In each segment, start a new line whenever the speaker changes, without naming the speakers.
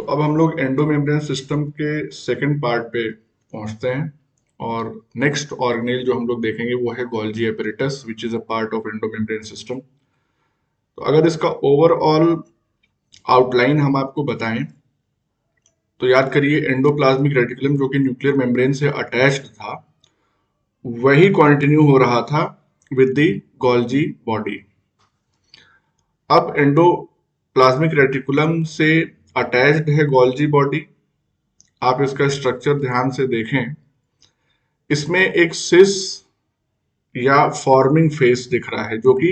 तो अब हम लोग एंडोमेम्ब्रेन सिस्टम के सेकंड पार्ट पे पहुंचते हैं और नेक्स्ट ऑर्गेनेल जो हम लोग देखेंगे वो है Golgi apparatus which is a part of endomembrane system. तो अगर इसका ओवरऑल आउटलाइन हम आपको बताएं तो याद करिए एंडोप्लाज्मिक रेटिकुलम जो कि न्यूक्लियर मेम्ब्रेन से अटैच्ड था वही कंटिन्यू हो रहा था विद द गोल्जी बॉडी। अब एंडोप्लाज्मिक रेटिकुलम से अटैच्ड है गोल्जी बॉडी। आप इसका स्ट्रक्चर ध्यान से देखें, इसमें एक सिस या फॉर्मिंग फेस दिख रहा है जो कि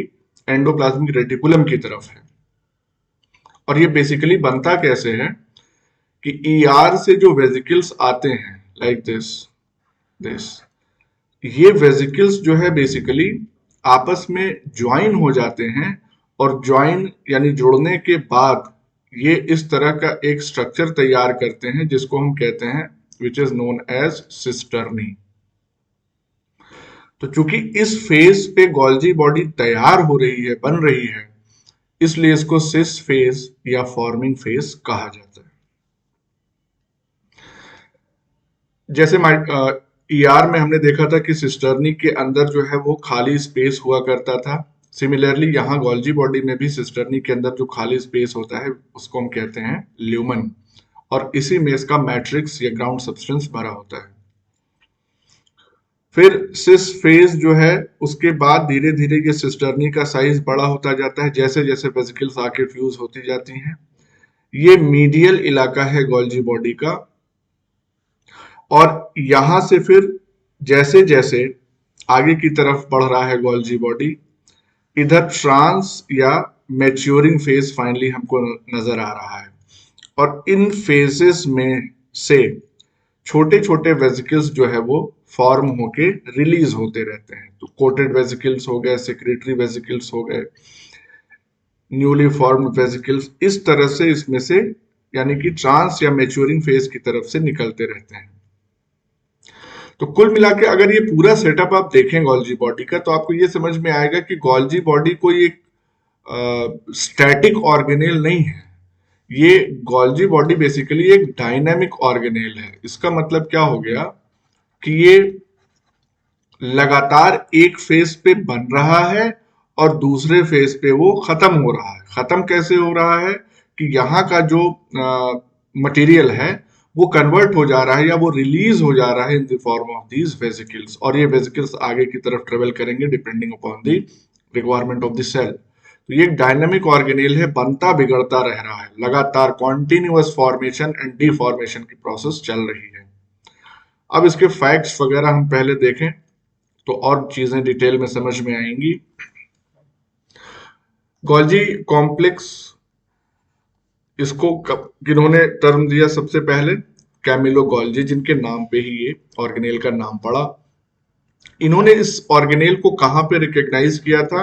एंडोप्लाज्मिक रेटिकुलम की तरफ है। और ये बेसिकली बनता कैसे है कि ईआर से जो वेजिकल्स आते हैं लाइक दिस ये वेजिकल्स जो है बेसिकली आपस में ज्वाइन हो जाते हैं और ज्वाइन यानी जुड़ने के बाद ये इस तरह का एक स्ट्रक्चर तैयार करते हैं जिसको हम कहते हैं which is known as cisternae. तो चूंकि इस फेज पे गोल्जी बॉडी तैयार हो रही है, बन रही है, इसलिए इसको सिस फेज या फॉर्मिंग फेज कहा जाता है। जैसे ईआर में हमने देखा था कि सिस्टर्नी के अंदर जो है वो खाली स्पेस हुआ करता था। सिमिलरली यहाँ गोल्जी बॉडी में भी सिस्टर्नी के अंदर जो खाली स्पेस होता है उसको हम कहते हैं ल्यूमन, और इसी में इसका मैट्रिक्स या ग्राउंड सब्सटेंस भरा होता है। फिर सिस फेज जो है उसके बाद धीरे धीरे ये सिस्टर्नी का साइज बड़ा होता जाता है जैसे जैसे वेसिकल्स आके फ्यूज होती जाती हैं। ये मीडियल इलाका है गोल्जी बॉडी का, और यहां से फिर जैसे जैसे आगे की तरफ बढ़ रहा है गोल्जी बॉडी, इधर ट्रांस या मैच्योरिंग फेज फाइनली हमको नजर आ रहा है। और इन फेजेस में से छोटे छोटे वेसिकल्स जो है वो फॉर्म होके रिलीज होते रहते हैं। तो कोटेड वेसिकल्स हो गए, सेक्रेटरी वेसिकल्स हो गए, न्यूली फॉर्म्ड वेसिकल्स, इस तरह से इसमें से यानी कि ट्रांस या मैच्योरिंग फेज की तरफ से निकलते रहते हैं। तो कुल मिला के अगर ये पूरा सेटअप आप देखें गोल्जी बॉडी का तो आपको ये समझ में आएगा कि गोल्जी बॉडी कोई एक स्टैटिक ऑर्गेनेल नहीं है। ये गोल्जी बॉडी बेसिकली एक डायनामिक ऑर्गेनेल है। इसका मतलब क्या हो गया कि ये लगातार एक फेज पे बन रहा है और दूसरे फेज पे वो खत्म हो रहा है। खत्म कैसे हो रहा है कि यहाँ का जो मटेरियल है वो कन्वर्ट हो जा रहा है या वो रिलीज हो जा रहा है in the form of these vesicles, और ये वेसिकल्स आगे की तरफ ट्रेवल करेंगे depending upon the requirement of the cell. तो ये एक डायनामिक ऑर्गेनेल है, बनता बिगड़ता रह रहा है, लगातार कॉन्टिन्यूअस फॉर्मेशन एंड डिफॉर्मेशन की प्रोसेस चल रही है। अब इसके फैक्ट्स वगैरह हम पहले देखें तो और चीजें डिटेल में समझ में आएंगी। गोल्जी कॉम्प्लेक्स इसको किन्होंने टर्म दिया सबसे पहले? कैमिलो गोल्जी, जिनके नाम पे ही ये ऑर्गेनेल का नाम पड़ा। इन्होंने इस ऑर्गेनेल को कहां पे रिकॉग्नाइज किया था?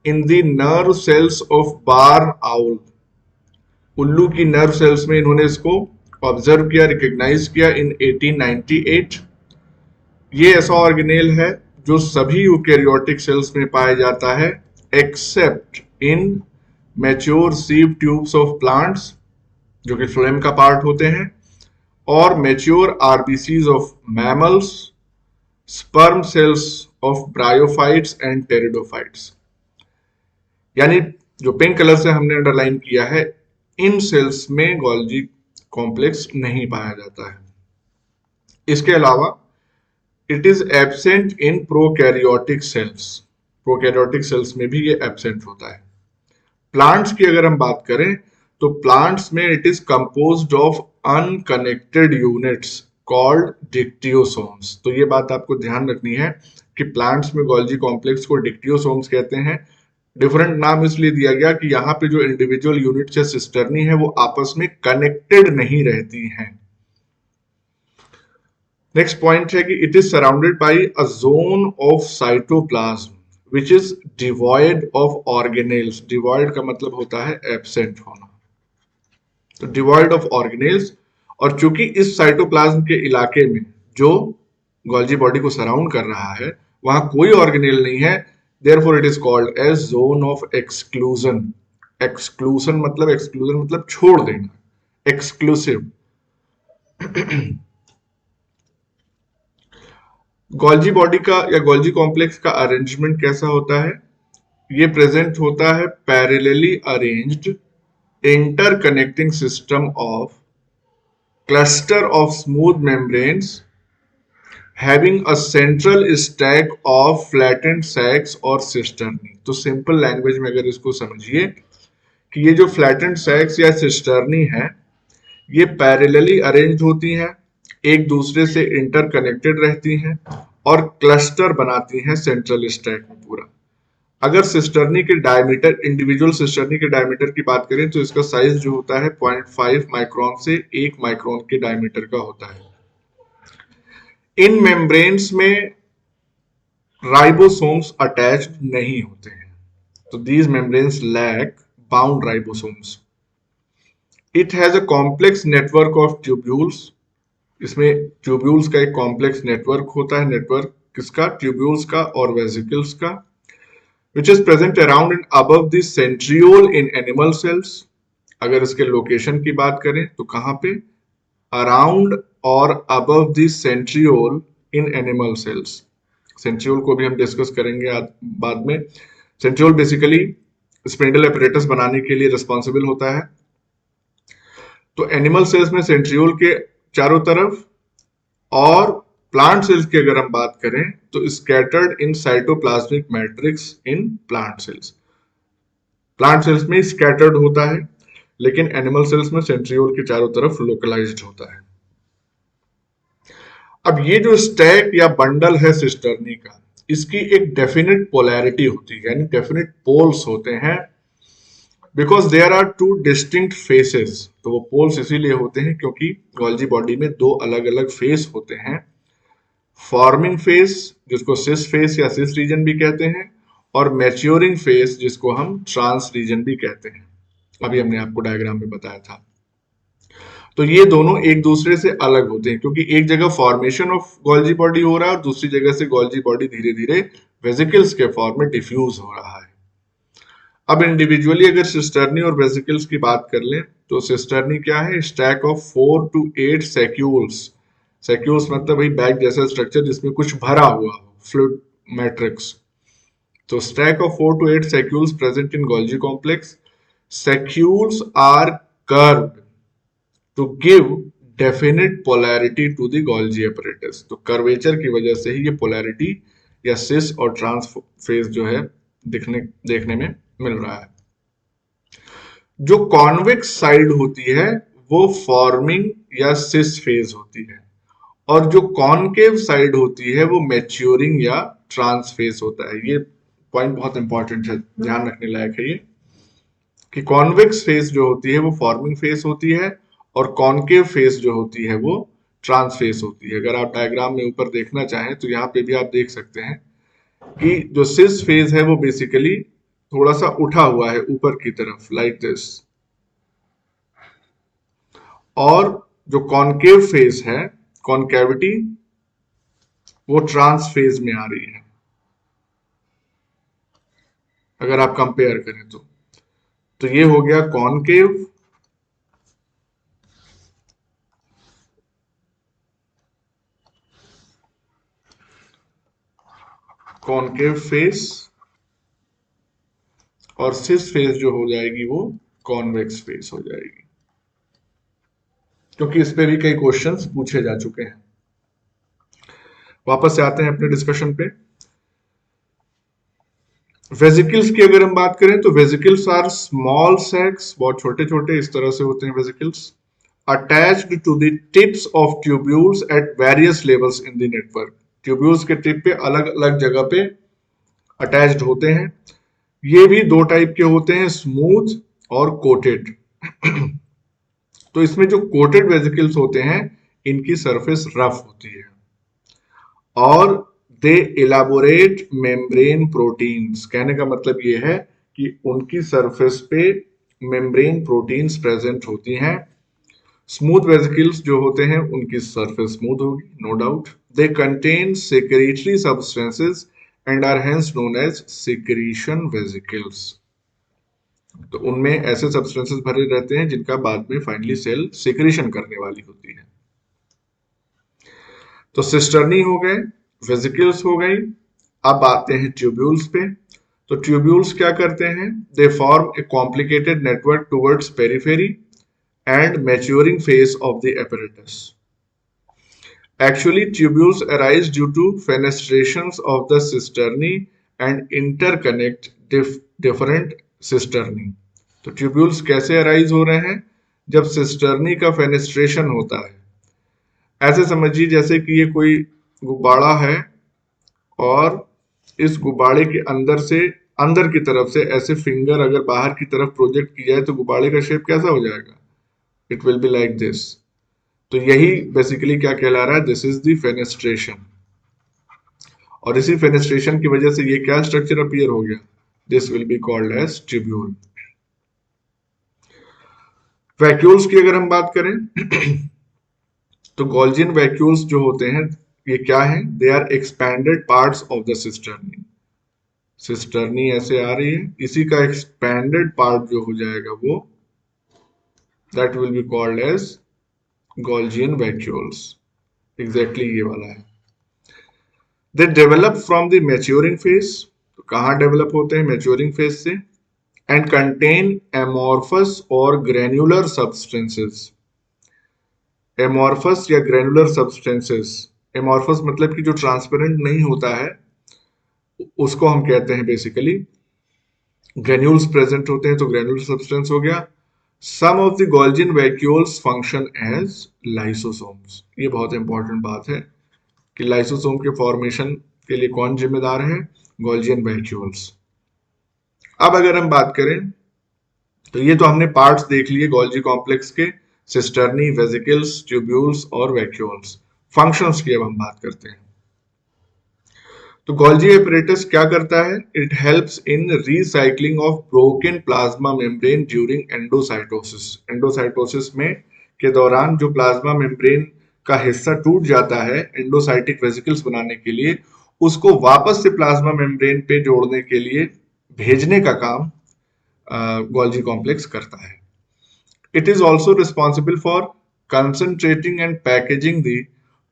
In the nerve cells of bar owl, उल्लू की नर्व सेल्स में इन्होंने इसको ऑब्जर्व किया, रिकॉग्नाइज किया इन 1898। ये ऐसा ऑर्गेनेल है जो सभी यूकैरियोटिक सेल्स में पाया जाता है accept in mature sieve tubes of plants जो कि फ्लोएम का पार्ट होते हैं, और mature RBCs of mammals, sperm cells of bryophytes and pteridophytes. यानी जो पिंक कलर से हमने अंडरलाइन किया है, इन सेल्स में गोल्जी कॉम्प्लेक्स नहीं पाया जाता है। इसके अलावा it is absent in prokaryotic cells, prokaryotic cells में भी ये एब्सेंट होता है। प्लांट्स की अगर हम बात करें तो प्लांट्स में it is composed of unconnected units called dictyosomes. तो ये बात आपको ध्यान रखनी है कि प्लांट्स में गोल्जी कॉम्प्लेक्स को डिक्टियोसोम्स कहते हैं। डिफरेंट नाम इसलिए दिया गया कि यहाँ पे जो इंडिविजुअल यूनिट्स या सिस्टर्नी है वो आपस में कनेक्टेड नहीं रहती हैं। नेक्स्ट पॉइंट है कि it is surrounded by a zone of cytoplasm which is devoid of organelles। Devoid का मतलब होता है एब्सेंट होना, तो डिवॉइड ऑफ ऑर्गेनेल्स। और चूंकि इस साइटोप्लाज्म के इलाके में जो गोल्जी बॉडी को सराउंड कर रहा है वहां कोई ऑर्गेनेल नहीं है, therefore it is called as zone of exclusion. Exclusion मतलब छोड़ देना, एक्सक्लूसिव। गोल्जी बॉडी का या गोल्जी कॉम्प्लेक्स का अरेंजमेंट कैसा होता है? ये प्रेजेंट होता है parallelly arranged interconnecting system of cluster of smooth membranes having a central stack of flattened sacs और सिस्टर्नी। तो सिंपल लैंग्वेज में अगर इसको समझिए कि ये जो फ्लैटेंड सैक्स या सिस्टर्नी है ये पैरेलली अरेंज्ड होती हैं, एक दूसरे से इंटरकनेक्टेड रहती हैं और क्लस्टर बनाती हैं सेंट्रल स्टैक में पूरा। अगर सिस्टर्नी के डायमीटर, इंडिविजुअल सिस्टर्नी के डायमीटर की बात करें तो इसका साइज जो होता है 0.5 माइक्रोन से 1 माइक्रोन के डायमीटर का होता है। इन मेम्ब्रेन्स में राइबोसोम्स अटैच्ड नहीं होते हैं, तो these membranes lack bound ribosomes. It has a complex network of tubules. इसमें ट्यूब्यूल्स का एक कॉम्प्लेक्स नेटवर्क होता है। नेटवर्क किसका? ट्यूब्यूल्स का और वेसिकल्स का। which is present around and above the centriole in animal cells। अगर इसके लोकेशन की बात करें तो कहां पे? अराउंड और above the centriole in animal cells। Centriole को भी हम डिस्कस करेंगे बाद में। सेंट्रियोल बेसिकली स्पिंडल एपरेटस बनाने के लिए रिस्पॉन्सिबल होता है। तो एनिमल सेल्स में सेंट्रियोल के चारों तरफ, और प्लांट सेल्स की अगर हम बात करें तो scattered in cytoplasmic matrix in plant cells. Plant cells में स्कैटर्ड होता है लेकिन एनिमल सेल्स में सेंट्रियोल के चारों तरफ लोकलाइज्ड होता है। अब ये जो स्टैक या बंडल है सिस्टर्नी का, इसकी एक डेफिनेट पोलैरिटी होती है, यानी डेफिनेट पोल्स होते हैं। Because there are two distinct faces. तो वो पोल्स इसीलिए होते हैं क्योंकि गोल्जी बॉडी में दो अलग अलग फेस होते हैं। फॉर्मिंग फेस जिसको सिस फेस या सिस रीजन भी कहते हैं, और मैच्योरिंग फेस जिसको हम ट्रांस रीजन भी कहते हैं। अभी हमने आपको डायग्राम में बताया था। तो ये दोनों एक दूसरे से अलग होते हैं क्योंकि एक जगह फॉर्मेशन ऑफ गोल्जी बॉडी हो रहा है और दूसरी जगह से गोल्जी बॉडी धीरे धीरे वेसिकल्स के फॉर्म में डिफ्यूज हो रहा है। अब इंडिविजुअली अगर सिस्टर्नी और वेसिकल्स की बात कर लें तो सिस्टर्नी क्या है? Stack of 4 to 8 सैक्यूल्स। सैक्यूल्स मतलब भाई बैग जैसा स्ट्रक्चर जिसमें कुछ भरा हुआ हो, फ्लूइड मैट्रिक्स। तो stack of 4 to 8 saccules present in Golgi complex. Saccules are curved to give definite polarity to the Golgi apparatus। तो कर्वेचर की वजह से ही ये पोलैरिटी या सिस और ट्रांस फेज जो है देखने में मिल रहा है। जो कॉन्वेक्स साइड होती है वो फॉर्मिंग या सिस फेज होती है, और जो कॉनकेव साइड होती है वो मैच्योरिंग या ट्रांस फेज होता है। ये पॉइंट बहुत इंपॉर्टेंट है, ध्यान रखने लायक है ये, कि कॉन्वेक्स फेस जो होती है वो फॉर्मिंग फेस होती है और कॉनकेव फेस जो होती है वो ट्रांस फेस होती है। अगर आप डायग्राम में ऊपर देखना चाहें तो यहाँ पे भी आप देख सकते हैं कि जो सिस फेज है वो बेसिकली थोड़ा सा उठा हुआ है ऊपर की तरफ, लाइक दिस, और जो कॉनकेव फेज है, कॉनकेविटी, वो ट्रांस फेज में आ रही है अगर आप कंपेयर करें तो ये हो गया कॉनकेव, कॉनकेव फेस, और सिस फेस जो हो जाएगी वो कॉन्वेक्स फेस हो जाएगी, क्योंकि इस पे भी कई क्वेश्चंस पूछे जा चुके हैं। वापस से आते हैं अपने डिस्कशन पे। वेसिकल्स की अगर हम बात करें तो वेसिकल्स आर स्मॉल सैक्स, बहुत छोटे छोटे इस तरह से होते हैं vesicles, attached to the tips of tubules at various levels in the network. Tubules के टिप पे अलग अलग जगह पे अटैच्ड होते हैं। ये भी दो टाइप के होते हैं, स्मूथ और कोटेड। तो इसमें जो कोटेड वेसिकल्स होते हैं इनकी सरफेस रफ होती है और दे इलाबोरेट मेम्ब्रेन प्रोटीन्स। कहने का मतलब ये है कि उनकी सरफेस पे मेम्ब्रेन प्रोटीन्स प्रेजेंट होती हैं। स्मूथ वेसिकल्स जो होते हैं उनकी सरफेस स्मूथ होगी, no doubt. They contain secretory substances and are hence known as secretion vesicles. तो उनमें ऐसे सब्सटेंसेस भरे रहते हैं जिनका बाद में फाइनली सेल सिक्रीशन करने वाली होती है। तो सिस्टर्नी हो गए, वेसिकल्स हो गई। अब आते हैं ट्यूब्यूल्स पे। तो ट्यूब्यूल्स क्या करते हैं? They form A complicated network towards periphery and maturing phase of the apparatus. Actually, tubules arise due to fenestrations of the cisternae and interconnect different cisternae. तो ट्यूब्यूल्स कैसे अराइज हो रहे हैं? जब सिस्टर्नी का फेनेस्ट्रेशन होता है। ऐसे समझिए जैसे कि ये कोई गुब्बारा है और इस गुब्बारे के अंदर से, अंदर की तरफ से ऐसे फिंगर अगर बाहर की तरफ प्रोजेक्ट किया जाए तो गुब्बारे का शेप कैसा हो जाएगा? It will be like this. तो यही बेसिकली क्या कहला रहा है? This is the fenestration. और इसी फेनेस्ट्रेशन की वजह से ये क्या स्ट्रक्चर अपीयर हो गया? This will be called as tubule. Vacuoles की अगर हम बात करें तो गोल्जियन वैक्यूल्स जो होते हैं ये क्या है? They are expanded parts of the cisternae. Cisternae ऐसे आ रही है, इसी का एक्सपैंडेड पार्ट जो हो जाएगा वो that will be called as Golgian vacuoles. Exactly ये वाला है। They develop from the maturing phase. तो कहाँ डेवलप होते हैं? मैच्योरिंग फेज से। एंड कंटेन एमॉर्फस और ग्रेन्युलर सब्सटेंसेस। एमॉर्फस या ग्रेनुलर सब्सटेंसेस। एमॉर्फस मतलब कि जो ट्रांसपेरेंट नहीं होता है उसको हम कहते हैं बेसिकली। ग्रेन्यूल्स प्रेजेंट होते हैं तो ग्रेनुलर सब्सटेंस हो गया। Some of the Golgian vacuoles function as lysosomes. ये बहुत इंपॉर्टेंट बात है कि लाइसोसोम के फॉर्मेशन के लिए कौन जिम्मेदार है? Golgian vacuoles. अब अगर हम बात करें तो ये तो हमने पार्ट्स देख लिए गोल्जी कॉम्प्लेक्स के, सिस्टर्नी, वेसिकल्स, ट्यूब्यूल्स और वैक्यूल्स। फंक्शंस की अब हम बात करते हैं। तो गोल्जी एपरेटस क्या करता है? It helps in recycling of broken plasma membrane during endocytosis. Endocytosis में के दौरान जो प्लाज्मा मेम्ब्रेन का हिस्सा टूट जाता है एंडोसाइटिक वेसिकल्स बनाने के लिए, उसको वापस से प्लाज्मा मेम्ब्रेन पे जोड़ने के लिए भेजने का काम गोल्जी कॉम्प्लेक्स करता है। It is also responsible for concentrating and packaging the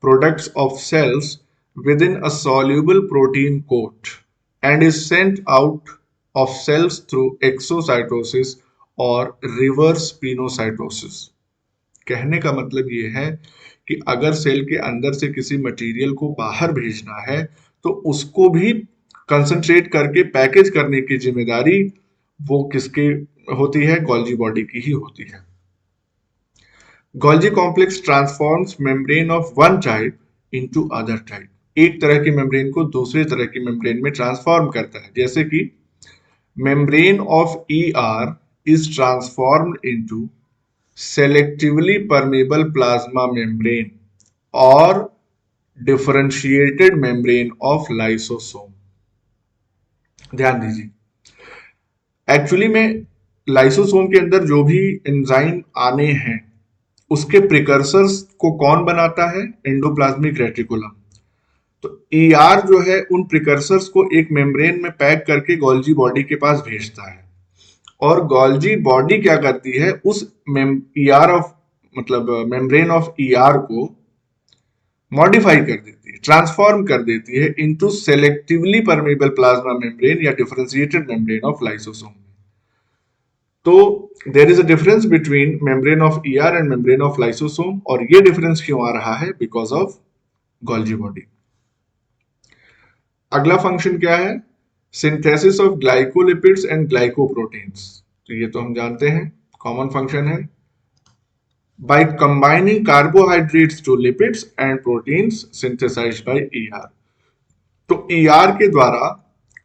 products of cells within a soluble protein coat and is sent out of cells through exocytosis or reverse pinocytosis. कहने का मतलब ये है कि अगर सेल के अंदर से किसी मटेरियल को बाहर भेजना है तो उसको भी कंसंट्रेट करके पैकेज करने की जिम्मेदारी वो किसकी होती है? गोल्जी बॉडी की ही होती है। Golgi complex transforms membrane of one type into other type. एक तरह की मेम्ब्रेन को दूसरे तरह की मेम्ब्रेन में ट्रांसफॉर्म करता है। जैसे कि membrane of ER is transformed into selectively permeable plasma membrane और डिफरेंशिएटेड मेम्ब्रेन ऑफ लाइसोसोम। ध्यान दीजिए, एक्चुअली में लाइसोसोम के अंदर जो भी एंजाइम आने हैं उसके प्रिकर्सर्स को कौन बनाता है? Endoplasmic reticulum. तो ER जो है उन प्रिकर्सर्स को एक मेम्ब्रेन में पैक करके गोल्जी बॉडी के पास भेजता है और गोल्जी बॉडी क्या करती है? उस ER ऑफ मतलब मेम्ब्रेन ऑफ ER को मॉडिफाई कर देती है, ट्रांसफॉर्म कर देती है into selectively permeable plasma membrane या डिफरेंशिएटेड मेम्ब्रेन ऑफ लाइसोसोम। तो there is a difference between membrane of ER and membrane of lysosome, और ये डिफरेंस क्यों आ रहा है? Because of Golgi body. अगला फंक्शन क्या है? Synthesis of glycolipids and glycoproteins. तो ये तो हम जानते हैं, कॉमन फंक्शन है। Bye combining carbohydrates to lipids and proteins synthesized by ER। तो ER के द्वारा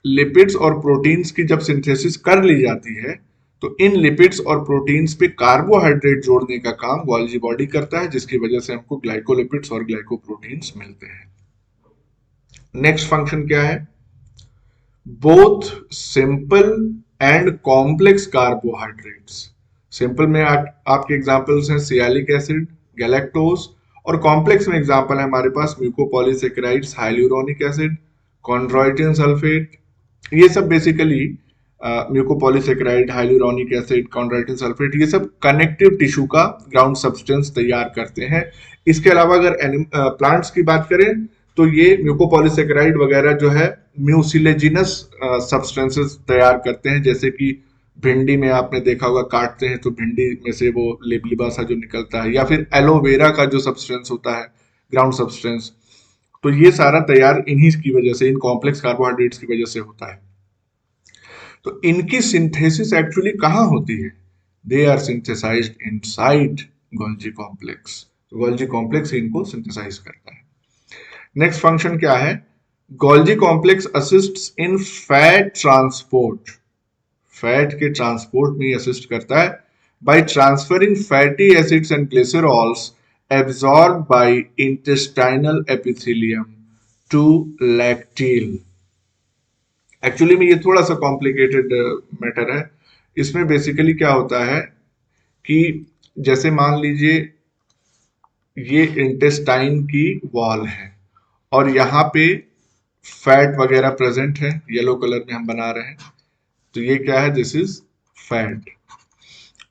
लिपिड्स और प्रोटीन्स की जब सिंथेसिस कर ली जाती है तो इन लिपिड्स और प्रोटीन्स पे कार्बोहाइड्रेट जोड़ने का काम गोल्जी बॉडी करता है, जिसकी वजह से हमको ग्लाइकोलिपिड्स और ग्लाइकोप्रोटीन्स मिलते हैं। नेक्स्ट फंक्शन क्या है? Both simple and complex carbohydrates. Simple में आपके एग्जांपल्स हैं सियालिक एसिड, गैलेक्टोज, और कॉम्प्लेक्स में एग्जांपल है हमारे पास mucopolysaccharides, hyaluronic acid, chondroitin sulphate. ये सब basically mucopolysaccharide, hyaluronic acid, chondroitin sulphate, ये सब कनेक्टिव टिश्यू का ग्राउंड सब्सटेंस तैयार करते हैं। इसके अलावा अगर प्लांट्स की बात करें तो ये म्यूकोपॉलीसेकेराइड वगैरह जो है म्यूसिलेजिनस सब्सटेंसेस तैयार करते हैं, जैसे कि भिंडी में आपने देखा होगा काटते हैं तो भिंडी में से वो लेबलिबा सा जो निकलता है, या फिर एलोवेरा का जो सब्सटेंस होता है ग्राउंड सब्सटेंस, तो ये सारा तैयार इन्हीं की वजह से, इन कॉम्प्लेक्स कार्बोहाइड्रेट्स की वजह से होता है। तो इनकी सिंथेसिस एक्चुअली कहाँ होती है? They are synthesised inside Golgi complex. Golgi complex इनको सिंथेसाइज करता है। नेक्स्ट फंक्शन क्या है? Golgi complex assists in fat transport. Fat के ट्रांसपोर्ट में असिस्ट करता है by transferring fatty acids and glycerols absorb by intestinal epithelium to lacteal. Actually में ये थोड़ा सा कॉम्प्लिकेटेड मैटर है। इसमें बेसिकली क्या होता है कि जैसे मान लीजिए ये इंटेस्टाइन की वॉल है और यहाँ पे फैट वगैरह प्रेजेंट है, येलो कलर में हम बना रहे हैं, तो ये क्या है? This is fat.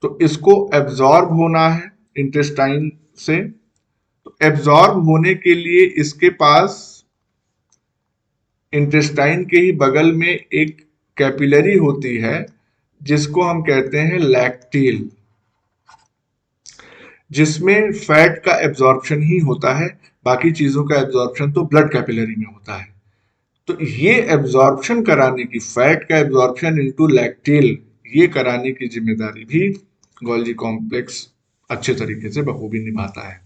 तो इसको एब्जॉर्ब होना है इंटेस्टाइन से। तो एब्जॉर्ब होने के लिए इसके पास इंटेस्टाइन के ही बगल में एक कैपिलरी होती है जिसको हम कहते हैं लैक्टील, जिसमें फैट का एब्जॉर्प्शन ही होता है, बाकी चीजों का एब्जॉर्प्शन तो ब्लड कैपिलरी में होता है। तो ये एब्जॉर्प्शन कराने की, फैट का एब्जॉर्प्शन इनटू लैक्टील, ये कराने की जिम्मेदारी भी गोल्जी कॉम्प्लेक्स अच्छे तरीके से बखूबी निभाता है।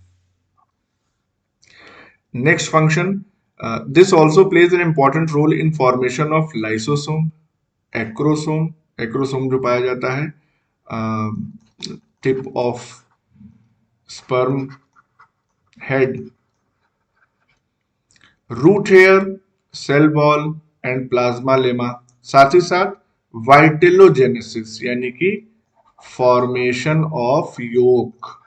Next function, this also plays an important role in formation of lysosome, acrosome, acrosome जो पाया जाता है tip of sperm head, root hair, cell wall and plasmalemma, साथ ही साथ वाइटेलोजेनेसिस यानी कि फॉर्मेशन ऑफ योक।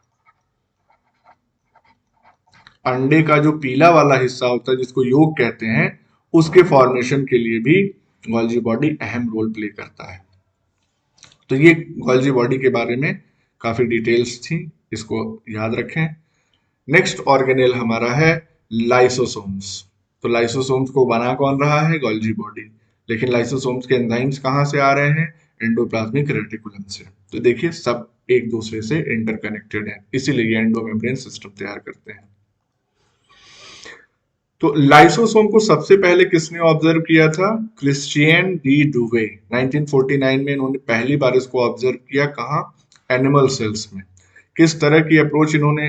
अंडे का जो पीला वाला हिस्सा होता है जिसको योग कहते हैं, उसके फॉर्मेशन के लिए भी गोल्जी बॉडी अहम रोल प्ले करता है। तो ये गोल्जी बॉडी के बारे में काफी डिटेल्स थी, इसको याद रखें। नेक्स्ट ऑर्गेनेल हमारा है लाइसोसोम्स। तो लाइसोसोम्स को बना कौन रहा है? Golgi body. लेकिन लाइसोसोम्स के एंजाइम्स कहाँ से आ रहे हैं? एंडोप्लाज्मिक रेटिकुलम से। तो देखिए सब एक दूसरे से इंटरकनेक्टेड है, इसीलिए ये एंडोमेम्ब्रेन सिस्टम तैयार करते हैं। तो लाइसोसोम को सबसे पहले किसने ऑब्जर्व किया था? Christian D डुवे। 1949 में इन्होंने पहली बार इसको ऑब्जर्व किया। कहाँ? एनिमल सेल्स में। किस तरह की अप्रोच इन्होंने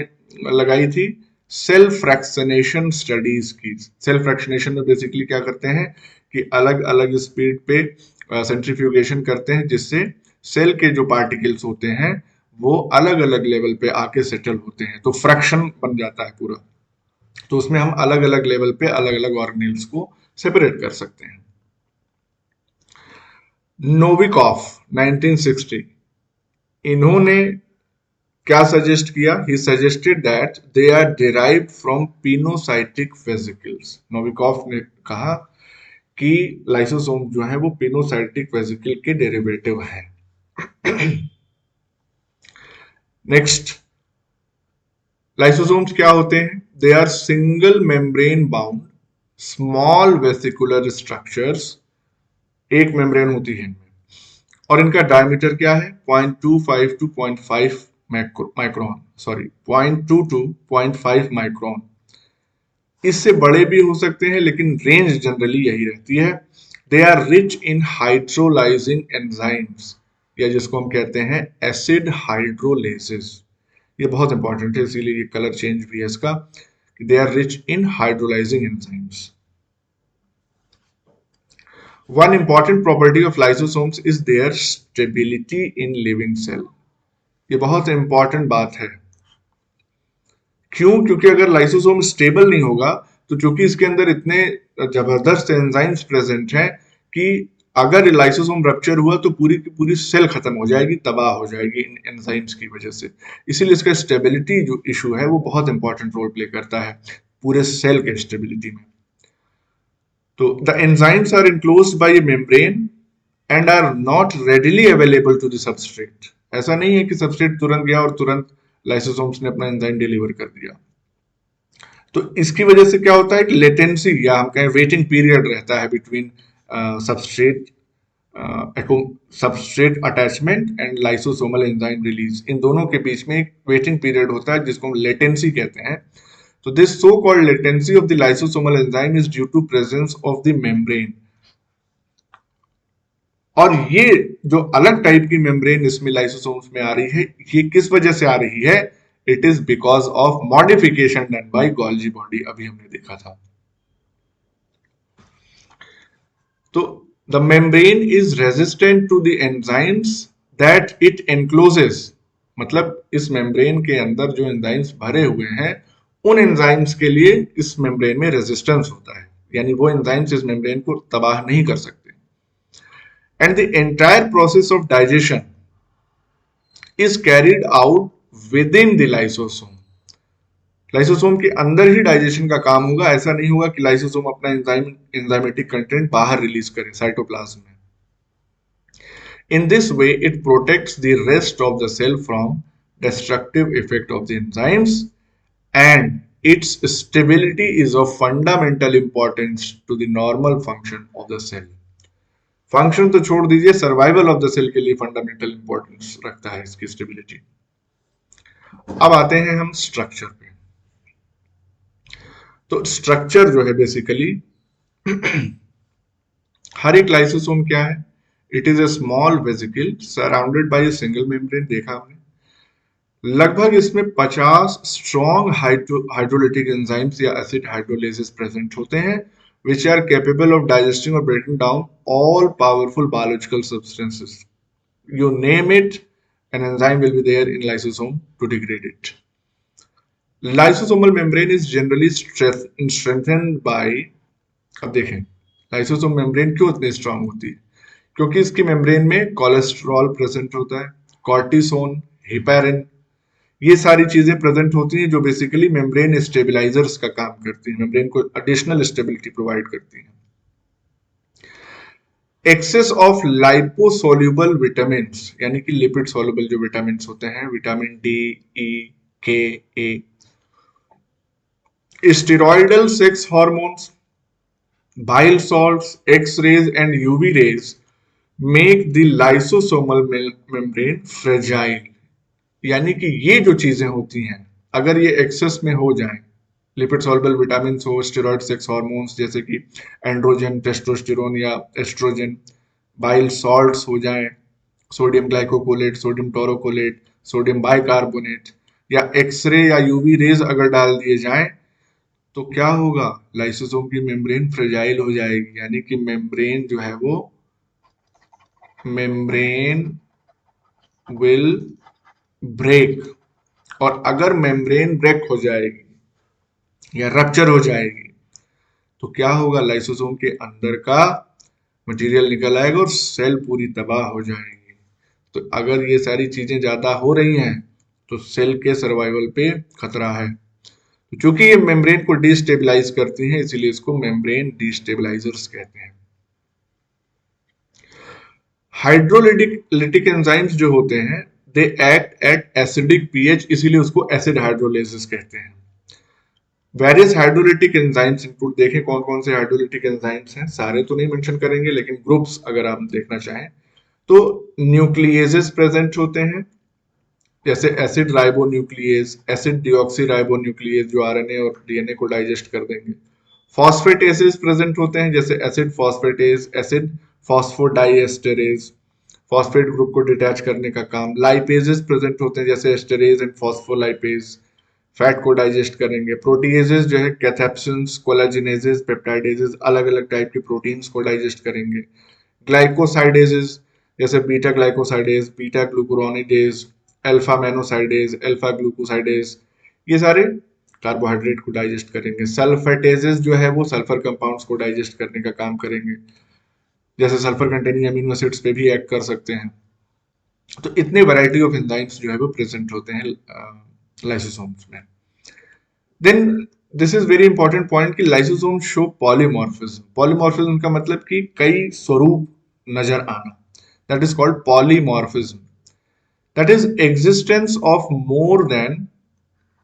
लगाई थी? सेल फ्रैक्शनेशन स्टडीज की। सेल फ्रैक्शनेशन में बेसिकली क्या करते हैं कि अलग अलग स्पीड पे सेंट्रीफ्यूगेशन करते हैं, जिससे सेल के जो पार्टिकल्स होते हैं वो अलग अलग लेवल पे आके सेटल होते हैं, तो फ्रैक्शन बन जाता है पूरा। तो उसमें हम अलग अलग लेवल पे अलग अलग ऑर्गेनेल्स को सेपरेट कर सकते हैं। नोविकॉफ 1960, इन्होंने क्या सजेस्ट किया? He suggested that they are derived from pinocytic vesicles. Novikoff ने कहा कि लाइसोसोम जो है वो पिनोसाइटिक वेसिकल के डेरिवेटिव है। नेक्स्ट, लाइसोसोम्स क्या होते हैं? They are single membrane bound small vesicular structures. एक मेम्ब्रेन होती है इनमें, और इनका डायमीटर क्या है? 0.25 to 0.5 micron, sorry 0.2 to 0.5 micron. इससे बड़े भी हो सकते हैं, लेकिन रेंज जनरली यही रहती है। They are rich in hydrolysing enzymes, या जिसको हम कहते हैं एसिड हाइड्रोलेसिस। ये बहुत इंपॉर्टेंट है, इसीलिए ये कलर चेंज भी है इसका। They are rich in hydrolysing enzymes. One important property of lysosomes is their stability in living cell. ये बहुत इंपॉर्टेंट बात है। क्यों? क्योंकि अगर लाइसोसोम स्टेबल नहीं होगा तो चूंकि इसके अंदर इतने जबरदस्त एंजाइम्स प्रेजेंट हैं कि अगर लाइसोसोम रप्चर हुआ तो पूरी की पूरी सेल खत्म हो जाएगी, तबाह हो जाएगी इन एंजाइम्स की वजह से। इसीलिए इसका स्टेबिलिटी जो इशू है वो बहुत इंपॉर्टेंट रोल प्ले करता है पूरे सेल के स्टेबिलिटी में। तो the enzymes are enclosed by a membrane and are not readily available to the substrate. ऐसा नहीं है कि सबस्ट्रेट तुरंत गया और तुरंत लाइसोसोम्स ने अपना एंजाइम डिलीवर कर दिया। तो इसकी वजह से क्या होता है कि लेटेंसी या हम कहें वेटिंग पीरियड रहता है between substrate substrate attachment and lysosomal enzyme release. इन दोनों के बीच में एक वेटिंग पीरियड होता है जिसको हम लेटेंसी कहते हैं। तो this so called latency of the lysosomal enzyme is due to presence of the membrane. और ये जो अलग टाइप की मेम्ब्रेन इसमें लाइसोसोम्स में आ रही है, ये किस वजह से आ रही है? It is because of modification done by Golgi body, अभी हमने देखा था। तो the membrane is resistant to the enzymes that it encloses. मतलब इस मेम्ब्रेन के अंदर जो एंजाइम्स भरे हुए हैं, उन एंजाइम्स के लिए इस मेम्ब्रेन में रेजिस्टेंस होता है, यानी वो एंजाइम्स इस मेम्ब्रेन को तबाह नहीं कर सकते। And the entire process of digestion is carried out with in the lysosome. Lysosome के अंदर ही डाइजेशन का काम होगा, ऐसा नहीं होगा कि लाइसोसोम अपना एंजाइमेटिक कंटेंट बाहर रिलीज करे साइटोप्लाज्म में। In this way, it protects the rest of the cell from destructive effect of the enzymes, and its stability is of fundamental importance to the normal function of the cell. Function तो छोड़ दीजिए, survival of the cell के लिए fundamental importance रखता है इसकी stability. अब आते हैं हम स्ट्रक्चर पे। तो स्ट्रक्चर जो है बेसिकली हर एक लाइसोसोम क्या है? It is a small vesicle surrounded by a single membrane. देखा हमने लगभग इसमें 50 स्ट्रॉन्ग हाइड्रोलिटिक एंजाइम्स या एसिड हाइड्रोलेसेस प्रेजेंट होते हैं which are capable of digesting or breaking down all powerful biological substances. You name it, an enzyme will be there in lysosome to degrade it. Lysosomal membrane is generally strengthened by, अब देखें lysosome membrane क्यों इतनी strong होती है? क्योंकि इसकी membrane में cholesterol present होता है, कॉर्टिसोन, हिपेरिन, ये सारी चीजें प्रेजेंट होती हैं जो बेसिकली मेम्ब्रेन स्टेबलाइजर्स का काम करती हैं, मेम्ब्रेन को एडिशनल स्टेबिलिटी प्रोवाइड करती हैं। एक्सेस ऑफ लाइपोसोल्यूबल विटामिन, यानी कि लिपिड सोल्यूबल जो विटामिन होते हैं, vitamin D, E, K, A, steroidal sex hormones, bile salts, X-rays and UV rays make the lysosomal membrane fragile। यानी कि ये जो चीजें होती हैं अगर ये एक्सेस में हो जाएं, लिपिड सॉल्युबल विटामिन हो, स्टेरॉइड सेक्स हार्मोन्स जैसे कि एंड्रोजन, टेस्टोस्टेरोन या एस्ट्रोजन, बाइल सॉल्ट्स हो जाएं, sodium ग्लाइकोकोलेट, sodium taurocholate, sodium bicarbonate, या एक्सरे या यूवी रेज अगर डाल दिए जाएं तो क्या होगा? लाइसोसोम की मेम्ब्रेन फ्रेजाइल हो जाएगी, यानी कि मेम्ब्रेन जो है वो मेम्ब्रेन विल ब्रेक। और अगर मेम्ब्रेन ब्रेक हो जाएगी या रप्चर हो जाएगी तो क्या होगा? लाइसोसोम के अंदर का मटेरियल निकल आएगा और सेल पूरी तबाह हो जाएगी। तो अगर ये सारी चीजें ज्यादा हो रही हैं तो सेल के सर्वाइवल पे खतरा है। क्योंकि ये मेम्ब्रेन को डिस्टेबलाइज करती हैं, इसीलिए इसको मेम्ब्रेन डिस्टेबलाइजर्स कहते हैं। हाइड्रोलिटिक एंजाइम्स जो होते हैं they act at acidic pH, इसीलिए उसको एसिड हाइड्रोलेसिस कहते हैं। वेरियस हाइड्रोलिटिक एंजाइम्स इंक्लूड, देखें कौन कौन से हाइड्रोलिटिक एंजाइम्स हैं, सारे तो नहीं मेंशन करेंगे लेकिन ग्रुप्स अगर आप देखना चाहें तो न्यूक्लिएजेस प्रेजेंट होते हैं, जैसे एसिड राइबोन्यूक्लिएज, एसिड डिऑक्सीराइबोन्यूक्लिएज जो आरएनए और डीएनए को डाइजेस्ट कर देंगे। फॉस्फेटेसेस प्रेजेंट होते हैं जैसे acid phosphatase, acid phosphodiesterase, phosphate group को डिटैच करने का काम। लाइपेजेस प्रेजेंट होते हैं जैसे एस्टरेज एंड फॉस्फोलाइपेज, फैट को डाइजेस्ट करेंगे। प्रोटीएजेस जो है कैथेप्सिन्स, कोलाजिनेजेस, पेप्टाइडेजेस, अलग अलग टाइप के प्रोटीन्स को डाइजेस्ट करेंगे। ग्लाइकोसाइडेजेस जैसे beta glycosidase, beta glucuronidase, alpha mannosidase, alpha glucosidase, ये सारे कार्बोहाइड्रेट को डाइजेस्ट करेंगे। सल्फेटेजेस जो है वो सल्फर कंपाउंड्स को डाइजेस्ट करने का काम करेंगे, जैसे सल्फर कंटेनिंग अमीनो एसिड्स पे भी एक्ट कर सकते हैं। तो इतने वैरायटी ऑफ एंजाइम्स जो है वो प्रेजेंट होते हैं लाइसोसोम्स में। Then this is very important point कि लाइसोसोम शो पॉलीमॉर्फिज्म। पॉलीमॉर्फिज्म का मतलब कि कई स्वरूप नजर आना। That is called polymorphism, that is existence of more than,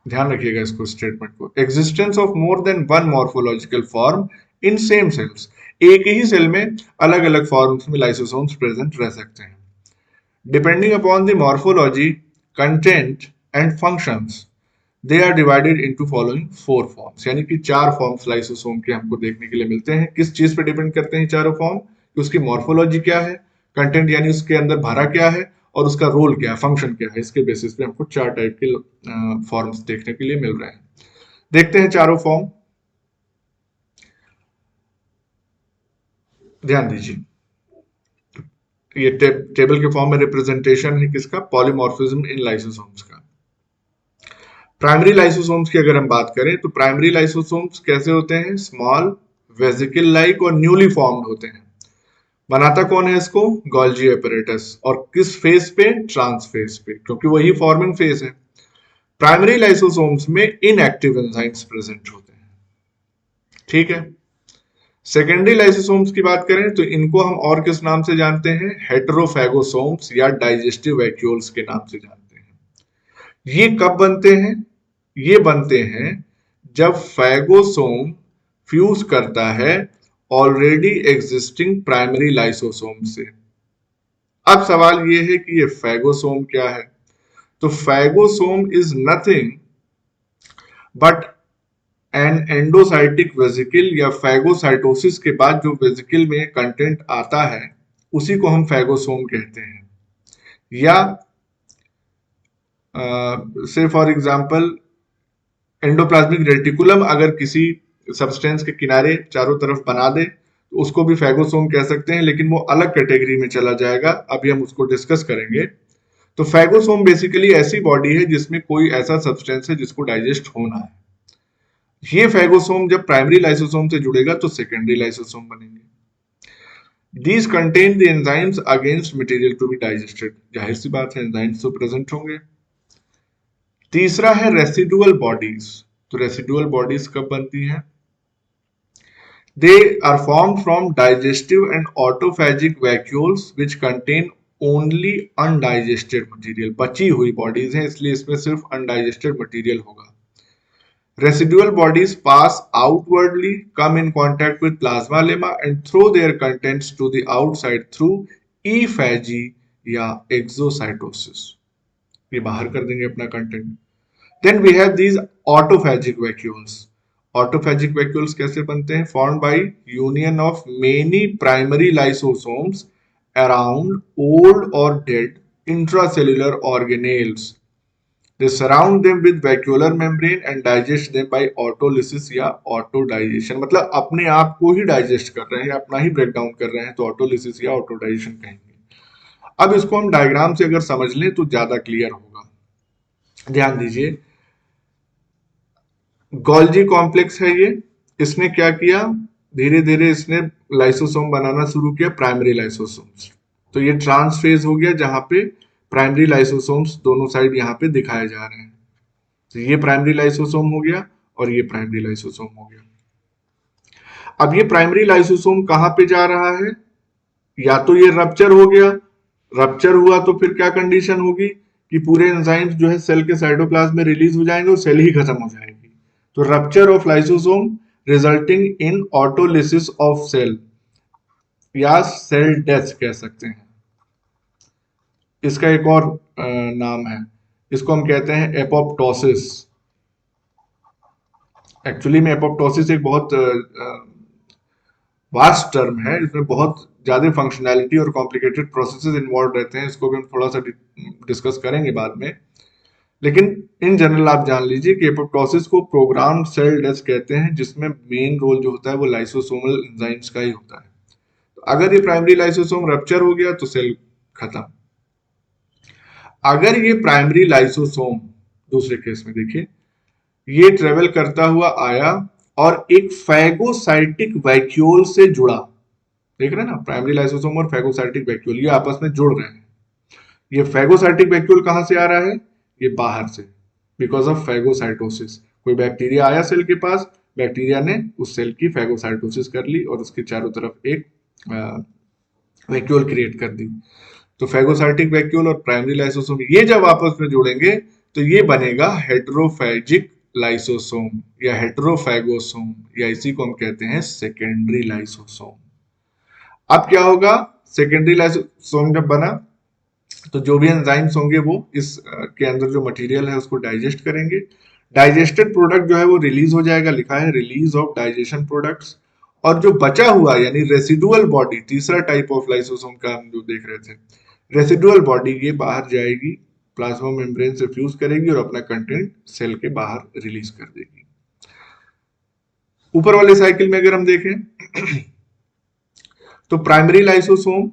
ध्यान रखिएगा इसको स्टेटमेंट को, existence of more than one morphological form in same cells, एक ही सेल में अलग अलग फॉर्म्स में लाइसोसोम्स प्रेजेंट रह सकते हैं। Depending upon the morphology, content and functions, they are divided into following 4 forms, यानी कि 4 फॉर्म्स लाइसोसोम के हमको देखने के लिए मिलते हैं। किस चीज पे डिपेंड करते हैं चारों फॉर्म, कि उसकी मॉर्फोलॉजी क्या है, कंटेंट यानी उसके अंदर भरा क्या है, और उसका रोल क्या है, फंक्शन क्या है। इसके बेसिस पे हमको 4 टाइप के फॉर्म्स देखने के लिए मिल रहे हैं। देखते हैं चारों फॉर्म, ध्यान दीजिए। ये टेबल के फॉर्म में रिप्रेजेंटेशन है किसका, पॉलीमॉर्फिज्म इन लाइसोसोम्स का। प्राइमरी लाइसोसोम्स की अगर हम बात करें तो प्राइमरी लाइसोसोम्स कैसे होते हैं, स्मॉल, वेसिकल लाइक और न्यूली फॉर्म्ड होते हैं। बनाता कौन है इसको, गोल्जी एपरेटस, और किस फेज पे, ट्रांस फेज पे, क्योंकि वही फॉर्मिंग फेज है। प्राइमरी लाइसोसोम्स में इनएक्टिव एंजाइम्स प्रेजेंट होते हैं, ठीक है। सेकेंडरी लाइसोसोम्स की बात करें तो इनको हम और किस नाम से जानते हैं, हेटेरोफैगोसोम्स या डाइजेस्टिव वैक्यूल्स के नाम से जानते हैं। ये कब बनते हैं, ये बनते हैं जब फैगोसोम फ्यूज करता है ऑलरेडी एग्जिस्टिंग प्राइमरी लाइसोसोम से। अब सवाल ये है कि ये फैगोसोम क्या है, तो phagosome is nothing but an endocytic vesicle, या फैगोसाइटोसिस के बाद जो वेसिकल में कंटेंट आता है उसी को हम फैगोसोम कहते हैं। या से फॉर एग्जांपल एंडोप्लाज्मिक रेटिकुलम अगर किसी सब्सटेंस के किनारे चारों तरफ बना दे तो उसको भी फैगोसोम कह सकते हैं, लेकिन वो अलग कैटेगरी में चला जाएगा, अभी हम उसको डिस्कस करेंगे। तो फैगोसोम बेसिकली ऐसी बॉडी है जिसमें कोई ऐसा सब्सटेंस है जिसको डाइजेस्ट होना है। ये फैगोसोम जब प्राइमरी लाइसोसोम से जुड़ेगा तो सेकेंडरी लाइसोसोम बनेंगे। These contain the enzymes against material to be digested, जाहिर सी बात है एंजाइम्स तो प्रेजेंट होंगे। तीसरा है रेसिडुअल बॉडीज, तो रेसिडुअल बॉडीज कब बनती हैं, they are formed from digestive and autophagic vacuoles which contain only undigested material, बची हुई बॉडीज हैं इसलिए इसमें सिर्फ undigested material होगा। Residual bodies pass outwardly, come in contact with plasma lemma and throw their contents to the outside through ephagy या exocytosis. ये बाहर कर देंगे अपना content. Then we have these autophagic vacuoles. Autophagic vacuoles कैसे बनते हैं, formed by union of many primary lysosomes around old or dead intracellular organelles. They surround them with vacuolar membrane and digest them by autolysis या autodigestion, मतलब अपने आप को ही digest कर रहे हैं, अपना ही ब्रेक डाउन कर रहे हैं, तो ऑटोलिसिस या ऑटोडाइजेशन कहेंगे। अब इसको हम डायग्राम से अगर समझ लें तो ज्यादा क्लियर होगा। ध्यान दीजिए, गोल्जी कॉम्प्लेक्स है ये, इसने क्या किया, धीरे धीरे इसने लाइसोसोम बनाना शुरू किया, प्राइमरी लाइसोसोम्स। तो ये ट्रांस फेज हो गया जहां पे प्राइमरी लाइसोसोम्स दोनों साइड यहाँ पे दिखाए जा रहे हैं। तो ये प्राइमरी लाइसोसोम हो गया और ये प्राइमरी लाइसोसोम हो गया। अब ये प्राइमरी लाइसोसोम कहां पे जा रहा है, या तो ये रप्चर हो गया, रप्चर हुआ तो फिर क्या कंडीशन होगी कि पूरे एंजाइम्स जो है सेल के साइटोप्लाज्म में रिलीज हो जाएंगे और सेल ही खत्म हो जाएगी। तो rupture of lysosome resulting in autolysis of cell या सेल डेथ कह सकते हैं। इसका एक और नाम है, इसको हम कहते हैं एपोप्टोसिस। एक्चुअली में एपोप्टोसिस एक बहुत वास्ट टर्म है, इसमें बहुत ज्यादा फंक्शनैलिटी और कॉम्प्लिकेटेड प्रोसेसेस इन्वॉल्व रहते हैं, इसको भी हम थोड़ा सा डिस्कस करेंगे बाद में। लेकिन इन जनरल आप जान लीजिए कि एपोप्टोसिस को प्रोग्राम्ड सेल डेथ कहते हैं, जिसमें मेन रोल जो होता है वो लाइसोसोमल एंजाइम्स का ही होता है। तो अगर ये प्राइमरी लाइसोसोम रप्चर हो गया तो सेल खत्म। अगर ये प्राइमरी लाइसोसोम दूसरे केस में देखिए, ये ट्रेवल करता हुआ आया और एक फैगोसाइटिक वैक्यूल से जुड़ा, देख रहे हैं ना, प्राइमरी लाइसोसोम और फैगोसाइटिक वैक्यूल ये आपस में जुड़ रहे हैं। ये फैगोसाइटिक वैक्यूल कहां से आ रहा है, ये बाहर से, बिकॉज ऑफ फैगोसाइटोसिस। कोई बैक्टीरिया आया सेल के पास, बैक्टीरिया ने उस सेल की फैगोसाइटोसिस कर ली और उसके चारों तरफ एक वैक्यूल क्रिएट कर दी। तो फेगोसाइटिक वैक्यूल और प्राइमरी लाइसोसोम ये जब आपस में जुड़ेंगे तो ये बनेगा हेटेरोफैजिक लाइसोसोम या हेटेरोफैगोसोम, या इसी को हम कहते हैं सेकेंडरी लाइसोसोम। अब क्या होगा, सेकेंडरी लाइसोसोम जब बना तो जो भी एंजाइम्स होंगे वो इस के अंदर जो मटेरियल है उसको डाइजेस्ट करेंगे। डाइजेस्टेड प्रोडक्ट जो है वो रिलीज हो जाएगा, लिखा है रिलीज ऑफ डाइजेशन प्रोडक्ट्स। और जो बचा हुआ यानी रेसिडुअल बॉडी, तीसरा टाइप ऑफ लाइसोसोम का हम जो देख रहे थे, रेसिडुअल बॉडी ये बाहर जाएगी, प्लाज्मा मेम्ब्रेन से फ्यूज करेगी और अपना कंटेंट सेल के बाहर रिलीज कर देगी। ऊपर वाले साइकिल में अगर हम देखें तो प्राइमरी लाइसोसोम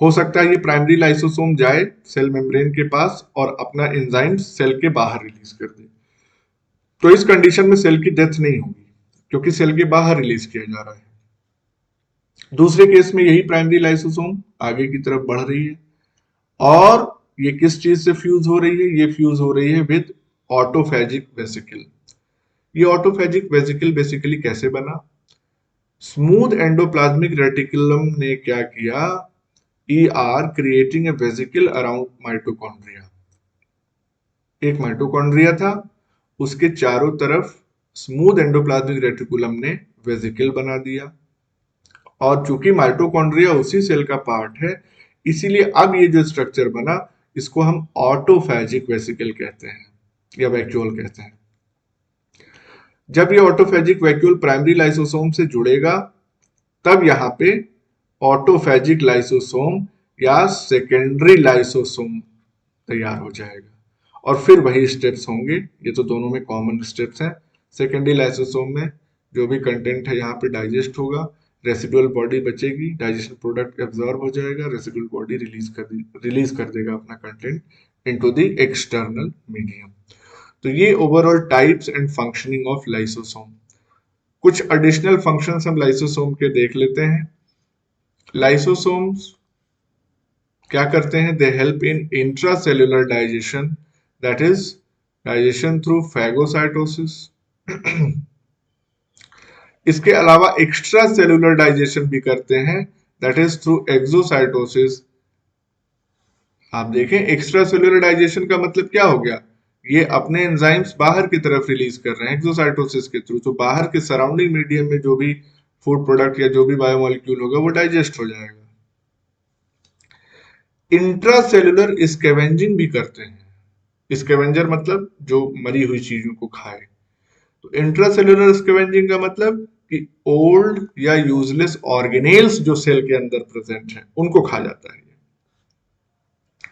हो सकता है ये प्राइमरी लाइसोसोम जाए सेल मेम्ब्रेन के पास और अपना एंजाइम सेल के बाहर रिलीज कर दे। तो इस कंडीशन में सेल की डेथ नहीं होगी क्योंकि सेल के बाहर रिलीज किया जा रहा है। दूसरे केस में यही प्राइमरी लाइसोसोम आगे की तरफ बढ़ रही है और ये किस चीज से फ्यूज हो रही है, ये फ्यूज हो रही है विद ऑटोफैजिक वेसिकल। ये ऑटोफैजिक वेसिकल बेसिकली कैसे बना, स्मूथ एंडोप्लाज्मिक रेटिकुलम ने क्या किया, ER creating a vesicle around mitochondria. एक माइटोकॉन्ड्रिया था, उसके चारों तरफ स्मूथ एंडोप्लाज्मिक रेटिकुलम ने वेसिकल बना दिया। और चूंकि माइटोकॉन्ड्रिया उसी सेल का पार्ट है इसीलिए अब ये जो स्ट्रक्चर बना इसको हम ऑटोफैजिक वेसिकल कहते हैं या वैक्यूल कहते हैं। जब ये ऑटोफैजिक वैक्यूल प्राइमरी लाइसोसोम से जुड़ेगा तब यहाँ पे ऑटोफैजिक लाइसोसोम या सेकेंडरी लाइसोसोम तैयार हो जाएगा और फिर वही स्टेप्स होंगे, ये तो दोनों में कॉमन स्टेप्स हैं। सेकेंडरी लाइसोसोम में जो भी कंटेंट है यहाँ पे डाइजेस्ट होगा, रेसिडुअल बॉडी बचेगी, डाइजेशन प्रोडक्ट एब्जॉर्ब हो जाएगा, रेसिडुअल बॉडी रिलीज कर देगा अपना content into the external medium. तो ये overall types and functioning of lysosome. कुछ एडिशनल फंक्शंस हम लाइसोसोम के देख लेते हैं। लाइसोसोम्स क्या करते हैं, they help in intracellular digestion, that is digestion through phagocytosis. इसके अलावा एक्स्ट्रा सेल्युलर डाइजेशन भी करते हैं, दैट इज थ्रू एक्सोसाइटोसिस। आप देखें एक्स्ट्रा सेल्युलर डाइजेशन का मतलब क्या हो गया, ये अपने एंजाइम्स बाहर की तरफ रिलीज कर रहे हैं एक्सोसाइटोसिस के थ्रू, तो बाहर के सराउंडिंग मीडियम में जो भी फूड प्रोडक्ट या जो भी बायोमोलिक्यूल होगा वो डाइजेस्ट हो जाएगा। इंट्रासेल्युलर स्कैवेंजिंग भी करते हैं। स्कैवेंजर मतलब जो मरी हुई चीजों को खाए, तो इंट्रासेल्युलर स्कैवेंजिंग का मतलब कि ओल्ड या यूजलेस ऑर्गेनेल्स जो सेल के अंदर प्रेजेंट है उनको खा जाता है।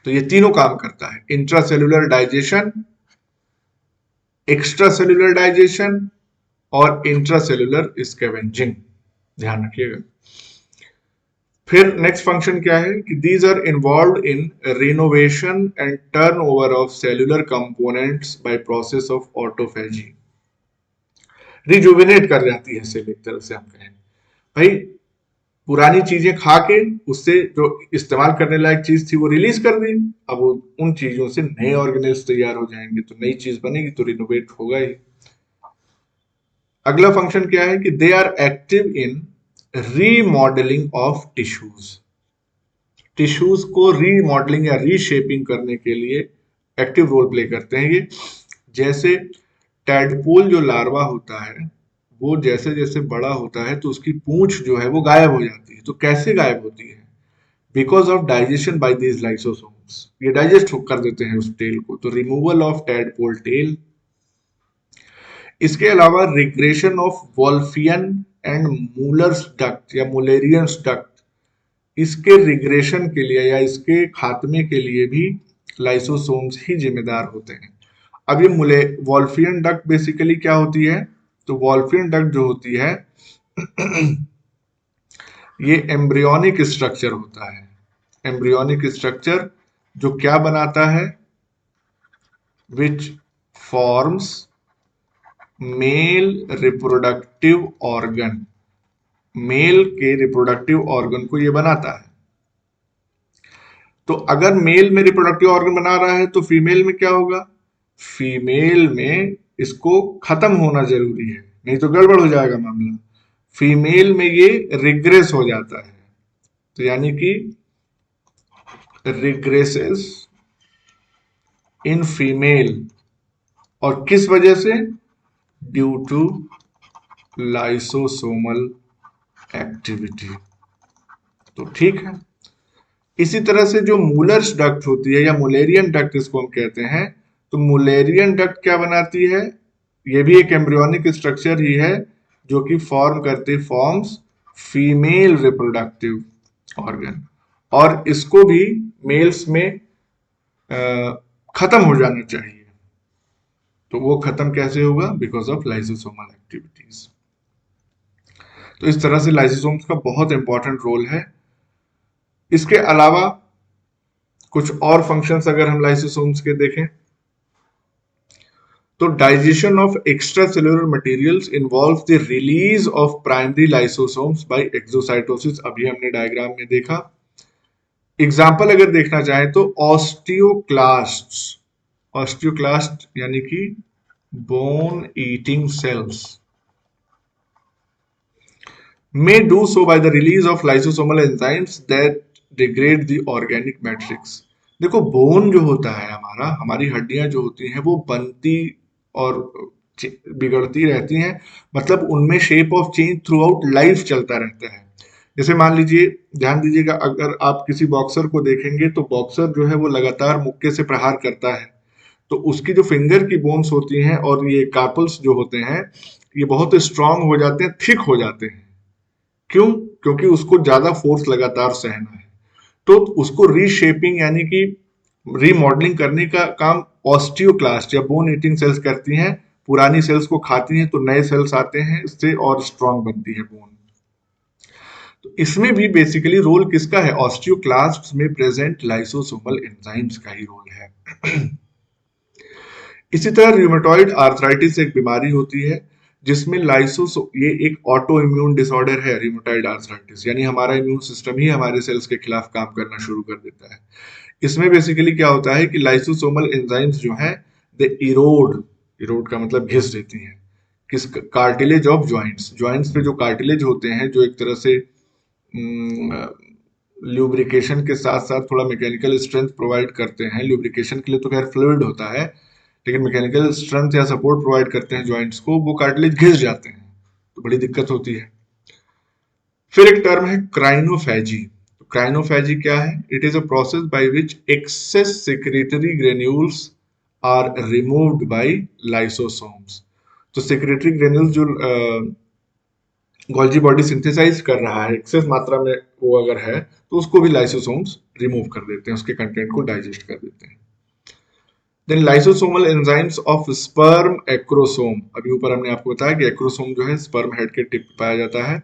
तो ये तीनों काम करता है, intracellular digestion, extra cellular digestion और इंट्रासेल्युलर स्कैवेंजिंग, ध्यान रखिएगा। फिर नेक्स्ट फंक्शन क्या है कि these are involve in renovation and turnover of cellular components by process of autophagy. Rejuvenate कर जाती है सेल, एक तरह से हम कहें भाई पुरानी चीजें खा के उससे जो इस्तेमाल करने लायक चीज थी वो रिलीज कर दी, अब वो उन चीजों से नए ऑर्गेनेल्स तैयार हो जाएंगे, तो नई चीज बनेगी तो रिनोवेट होगा ही। अगला फंक्शन क्या है कि they are active in remodelling of tissues. Tissues को रीमॉडलिंग या रीशेपिंग करने के लिए एक्टिव रोल प्ले करते हैं ये। जैसे टैडपोल जो लार्वा होता है वो जैसे जैसे बड़ा होता है तो उसकी पूंछ जो है वो गायब हो जाती है। तो कैसे गायब होती है, because of digestion bye these lysosomes, ये डाइजेस्ट कर देते हैं उस टेल को, तो रिमूवल ऑफ टैडपोल टेल। इसके अलावा regression of Wolffian and Muller's duct या मुलेरियंस डक्ट, इसके रिग्रेशन के लिए या इसके खात्मे के लिए भी लाइसोसोम्स ही जिम्मेदार होते हैं। अब ये वॉल्फियन डक्ट बेसिकली क्या होती है, तो वॉल्फियन डक्ट जो होती है ये एम्ब्रियोनिक स्ट्रक्चर होता है। एम्ब्रियोनिक स्ट्रक्चर जो क्या बनाता है, which forms male reproductive organ, male के रिप्रोडक्टिव ऑर्गन को ये बनाता है। तो अगर मेल में रिप्रोडक्टिव ऑर्गन बना रहा है तो फीमेल में क्या होगा, फीमेल में इसको खत्म होना जरूरी है, नहीं तो गड़बड़ हो जाएगा मामला। फीमेल में ये रिग्रेस हो जाता है, तो यानी कि रिग्रेसेस इन फीमेल, और किस वजह से? Due to lysosomal activity. तो ठीक है। इसी तरह से जो मूलर्स डक्ट होती है या मुलेरियन डक्ट इसको हम कहते हैं, तो मुलेरियन डक्ट क्या बनाती है? ये भी एक एम्ब्रियोनिक स्ट्रक्चर ही है जो कि फॉर्म्स फीमेल रिप्रोडक्टिव ऑर्गन, और इसको भी मेल्स में खत्म हो जाना चाहिए। तो वो खत्म कैसे होगा? Because of lysosomal activities. तो इस तरह से लाइसोसोम्स का बहुत इंपॉर्टेंट रोल है। इसके अलावा कुछ और फंक्शंस अगर हम लाइसोसोम्स के देखें, तो digestion of extracellular materials involve the release of primary lysosomes by exocytosis. अभी हमने डायग्राम में देखा। एग्जाम्पल अगर देखना चाहें तो ऑस्टियोक्लास्ट यानी कि bone eating cells may do so by the release of lysosomal enzymes that degrade the organic matrix। देखो, बोन जो होता है हमारी हड्डियां जो होती हैं वो बनती और बिगड़ती रहती हैं, मतलब उनमें shape of change through out life चलता रहता है। जैसे मान लीजिए, ध्यान दीजिएगा, अगर आप किसी बॉक्सर को देखेंगे तो बॉक्सर जो है वो लगातार मुक्के से प्रहार करता है, तो उसकी जो फिंगर की बोन्स होती हैं और ये कार्पल्स जो होते हैं, ये बहुत स्ट्रांग हो जाते हैं, थिक हो जाते हैं। क्यों? क्योंकि उसको ज्यादा फोर्स लगातार सहना है। तो उसको रीशेपिंग यानी कि रीमॉडलिंग करने का काम ऑस्टियोक्लास्ट या बोन ईटिंग सेल्स करती हैं। पुरानी सेल्स को खाती हैं तो नए सेल्स आते हैं, इससे और स्ट्रांग बनती है बोन। तो इसमें भी बेसिकली रोल किसका है? ऑस्टियोक्लास्ट में प्रेजेंट लाइसोसोमल एंजाइम्स का ही रोल है। इसी तरह रूमेटॉइड आर्थराइटिस एक बीमारी होती है जिसमें ये एक ऑटो इम्यून डिसऑर्डर है। रूमेटॉइड आर्थराइटिस यानी हमारा इम्यून सिस्टम ही हमारे सेल्स के खिलाफ काम करना शुरू कर देता है। इसमें बेसिकली क्या होता है कि लाइसोसोमल एंजाइम्स जो हैं, दे इरोड का मतलब घिस देती हैं किस कार्टिलेज ऑफ जॉइंट्स पे जो कार्टिलेज होते हैं, जो एक तरह से ल्यूब्रिकेशन के साथ साथ थोड़ा मैकेनिकल स्ट्रेंथ प्रोवाइड करते हैं। ल्यूब्रिकेशन के लिए तो खैर फ्लूइड होता है, लेकिन मैकेनिकल स्ट्रेंथ या सपोर्ट प्रोवाइड करते हैं जॉइंट्स को, वो कार्टिलेज घिस जाते हैं तो बड़ी दिक्कत होती है। फिर एक टर्म है क्राइनोफैजी। तो क्राइनोफैजी क्या है? It is a process by which excess secretory granules are removed by lysosomes. तो सेक्रेटरी ग्रेन्यूल्स जो गोल्जी बॉडी सिंथेसाइज कर रहा है, एक्सेस मात्रा में वो अगर है, तो उसको भी लाइसोसोम्स रिमूव कर देते हैं, उसके कंटेंट को डाइजेस्ट कर देते हैं। Then lysosomal enzymes of sperm acrosome. अभी ऊपर हमने आपको बताया कि एक्रोसोम जो है स्पर्म हेड के टिप पे पाया जाता है।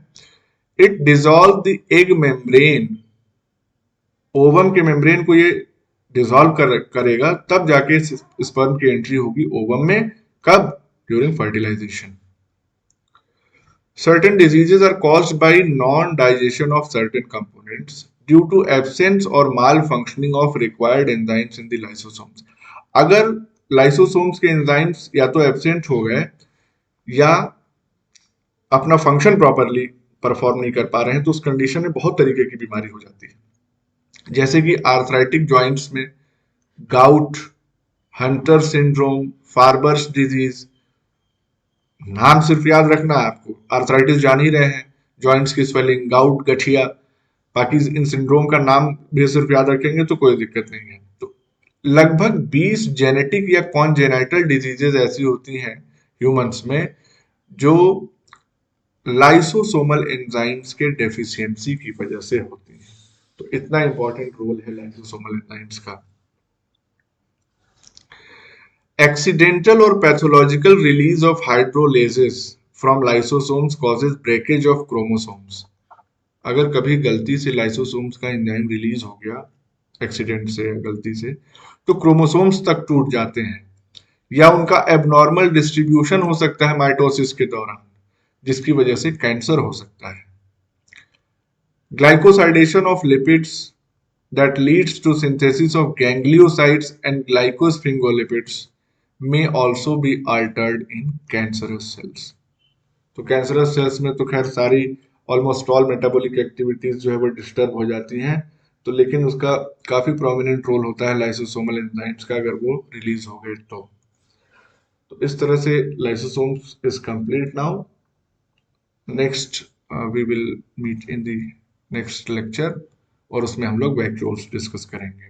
It dissolve the egg membrane. Ovum के मेम्ब्रेन को ये डिसॉल्व करेगा, तब जाके स्पर्म की एंट्री होगी ओवम में। कब? During fertilisation. Certain diseases are caused by non-digestion of certain components due to absence or malfunctioning of required enzymes in the lysosomes। अगर लाइसोसोम्स के एंजाइम्स या तो एब्सेंट हो गए या अपना फंक्शन प्रॉपरली परफॉर्म नहीं कर पा रहे हैं, तो उस कंडीशन में बहुत तरीके की बीमारी हो जाती है, जैसे कि आर्थराइटिक जॉइंट्स में गाउट, हंटर सिंड्रोम, फार्बर्स डिजीज। नाम सिर्फ याद रखना है आपको, आर्थराइटिस जान ही रहे हैं, जॉइंट्स की स्वेलिंग, गाउट, गठिया। बाकी इन सिंड्रोम का नाम भी सिर्फ याद रखेंगे तो कोई दिक्कत नहीं है। तो लगभग 20 जेनेटिक या कॉन्जेनाइटल डिजीजेज ऐसी होती हैं ह्यूमंस में जो लाइसोसोमल एंजाइम्स के डेफिशिएंसी की वजह से होती हैं। तो इतना इंपॉर्टेंट रोल है लाइसोसोमल एंजाइम्स का। एक्सीडेंटल और pathological release of hydrolases from lysosomes causes breakage of chromosomes. अगर कभी गलती से लाइसोसोम्स का एंजाइम रिलीज हो गया, एक्सीडेंट से या गलती से, तो क्रोमोसोम्स तक टूट जाते हैं, या उनका एबनॉर्मल डिस्ट्रीब्यूशन हो सकता है माइटोसिस के दौरान, जिसकी वजह से कैंसर हो सकता है। Glycosidation of lipids that leads to synthesis of gangliosides and glycosphingolipids may also be altered in cancerous cells। तो कैंसरस सेल्स में तो खैर सारी ऑलमोस्ट ऑल मेटाबॉलिक एक्टिविटीज जो है वो डिस्टर्ब हो जाती हैं, तो लेकिन उसका काफी प्रोमिनेंट रोल होता है लाइसोसोमल एंजाइम्स का, अगर वो रिलीज हो गए तो इस तरह से lysosomes is complete now. Next we will meet in the next lecture, और उसमें हम लोग वैक्यूल्स डिस्कस करेंगे.